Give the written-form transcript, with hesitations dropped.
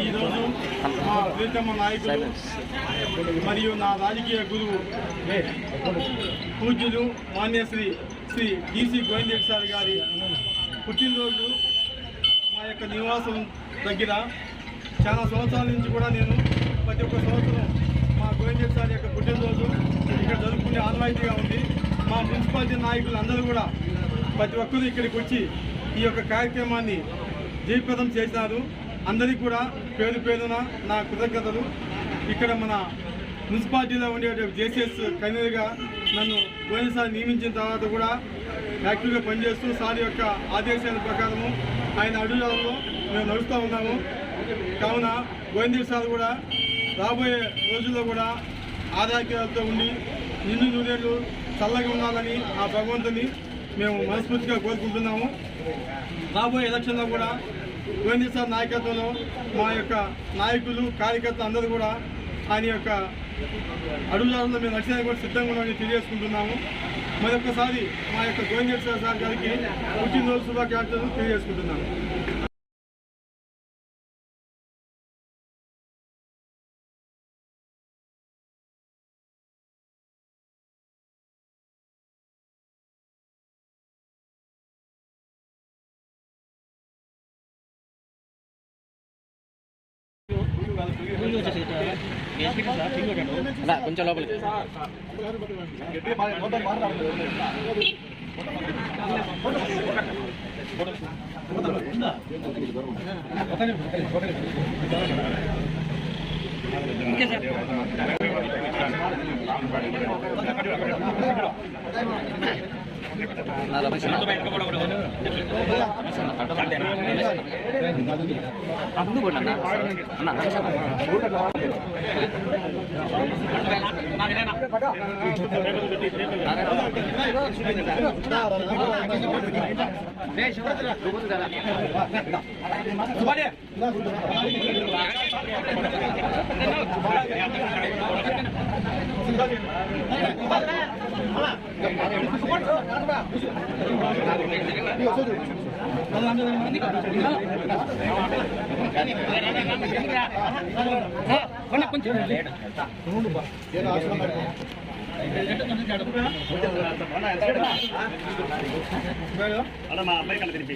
ఈరోజు మా ప్రీతమ్మ నాయకులు మరియు నా రాజకీయ గురువు పూజ్యులు మాన్యశ్రీ శ్రీ DC గోవిందరెడ్డి సార్ గారి పుట్టినరోజు మా యొక్క నివాసం దగ్గర చాలా సంవత్సరాల నుంచి కూడా నేను ప్రతి ఒక్క సంవత్సరం మా గోవిందరెడ్డి సార్ యొక్క పుట్టినరోజు ఇక్కడ జరుపుకునే ఆనవాయితీగా ఉంది. మా మున్సిపాలిటీ నాయకులు అందరూ కూడా ప్రతి ఒక్కరూ ఇక్కడికి వచ్చి ఈ యొక్క కార్యక్రమాన్ని జయప్రదం చేసినారు. అందరికీ కూడా పేరు పేరున నా కృతజ్ఞతలు. ఇక్కడ మన మున్సిపాలిటీలో ఉండే జేసీఎస్ కన్వీనర్గా నన్ను గోవిందరెడ్డి సార్ నియమించిన తర్వాత కూడా యాక్టివ్గా పనిచేస్తూ సార్ యొక్క ఆదేశాల ప్రకారము ఆయన అడుగులలో మేము నడుస్తూ ఉన్నాము. కావున గోవిందరెడ్డి సార్ కూడా రాబోయే రోజుల్లో కూడా ఆరోగ్యాలతో ఉండి నిండు నూరేళ్ళు చల్లగా ఉండాలని ఆ భగవంతుని మేము మనస్ఫూర్తిగా కోరుకుంటున్నాము. రాబోయే ఎలక్షన్లో కూడా గోవిందరెడ్డి సార్ నాయకత్వంలో మా యొక్క నాయకులు కార్యకర్తలు అందరూ కూడా ఆయన యొక్క అడుగుజాడల్లో మేము నడిచేందుకు కూడా సిద్ధంగా ఉన్నామని తెలియజేసుకుంటున్నాము. మరొకసారి మా యొక్క గోవిందరెడ్డి సార్ గారికి పుట్టినరోజు శుభాకాంక్షలు తెలియజేసుకుంటున్నాము. కొంచెం లోపలికి మా అబ్బాయి కన్నా తినిపి